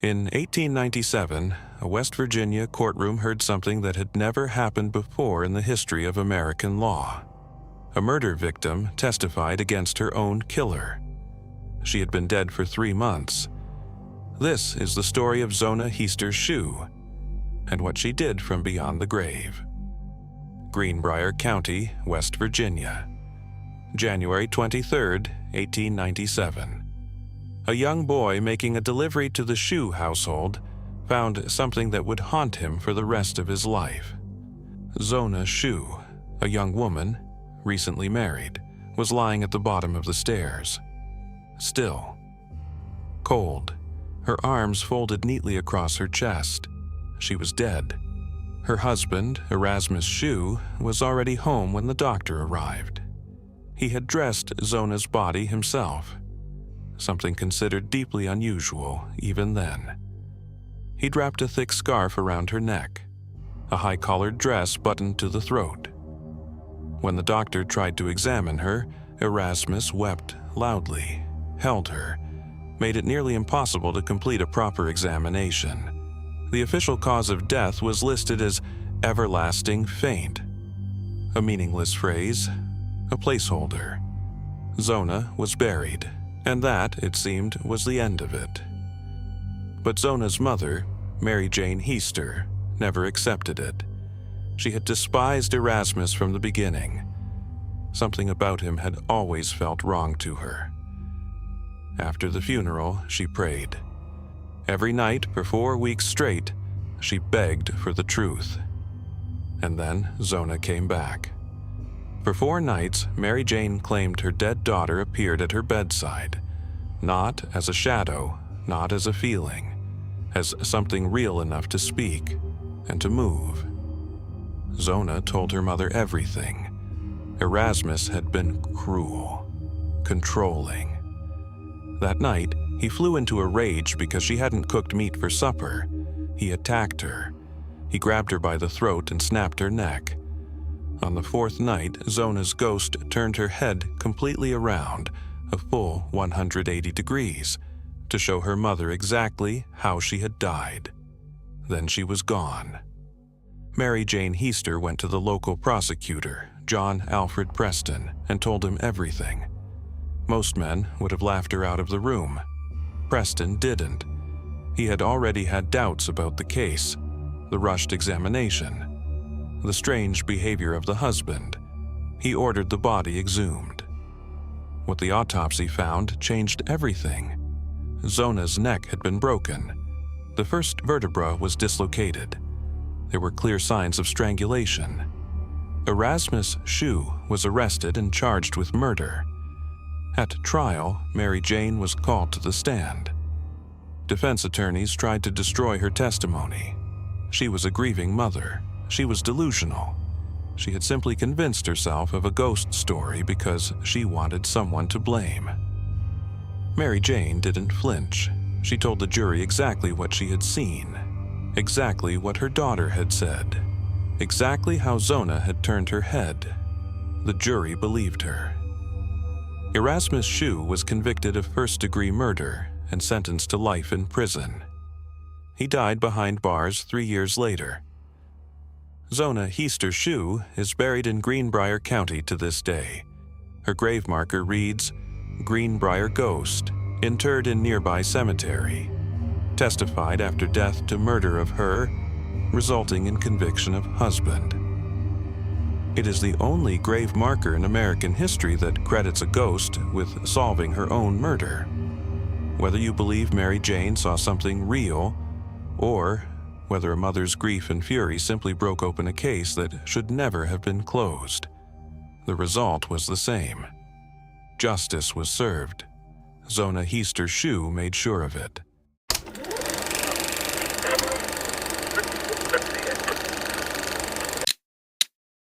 In 1897, a West Virginia courtroom heard something that had never happened before in the history of American law. A murder victim testified against her own killer. She had been dead for 3 months. This is the story of Zona Heaster Shue and what she did from beyond the grave. Greenbrier County, West Virginia, January 23, 1897. A young boy making a delivery to the Shue household found something that would haunt him for the rest of his life. Zona Shue, a young woman, recently married, was lying at the bottom of the stairs. Still. Cold, her arms folded neatly across her chest. She was dead. Her husband, Erasmus Shue, was already home when the doctor arrived. He had dressed Zona's body himself, something considered deeply unusual even then. He'd wrapped a thick scarf around her neck, a high-collared dress buttoned to the throat. When the doctor tried to examine her, Erasmus wept loudly, held her, made it nearly impossible to complete a proper examination. The official cause of death was listed as everlasting faint, a meaningless phrase, a placeholder. Zona was buried, and that, it seemed, was the end of it. But Zona's mother, Mary Jane Heaster, never accepted it. She had despised Erasmus from the beginning. Something about him had always felt wrong to her. After the funeral, she prayed. Every night for 4 weeks straight, she begged for the truth. And then Zona came back. For 4 nights, Mary Jane claimed her dead daughter appeared at her bedside, not as a shadow, not as a feeling, as something real enough to speak and to move. Zona told her mother everything. Erasmus had been cruel, controlling. That night, he flew into a rage because she hadn't cooked meat for supper. He attacked her. He grabbed her by the throat and snapped her neck. On the 4th night, Zona's ghost turned her head completely around, a full 180 degrees, to show her mother exactly how she had died. Then she was gone. Mary Jane Heaster went to the local prosecutor, John Alfred Preston, and told him everything. Most men would have laughed her out of the room. Preston didn't. He had already had doubts about the case, the rushed examination, the strange behavior of the husband. He ordered the body exhumed. What the autopsy found changed everything. Zona's neck had been broken. The first vertebra was dislocated. There were clear signs of strangulation. Erasmus Shue was arrested and charged with murder. At trial, Mary Jane was called to the stand. Defense attorneys tried to destroy her testimony. She was a grieving mother. She was delusional. She had simply convinced herself of a ghost story because she wanted someone to blame. Mary Jane didn't flinch. She told the jury exactly what she had seen, exactly what her daughter had said, exactly how Zona had turned her head. The jury believed her. Erasmus Shue was convicted of first-degree murder and sentenced to life in prison. He died behind bars 3 years later. Zona Heaster Shue is buried in Greenbrier County to this day. Her grave marker reads, Greenbrier Ghost, interred in nearby cemetery. Testified after death to murder of her, resulting in conviction of husband. It is the only grave marker in American history that credits a ghost with solving her own murder. Whether you believe Mary Jane saw something real, or whether a mother's grief and fury simply broke open a case that should never have been closed, the result was the same. Justice was served. Zona Heaster Shue made sure of it.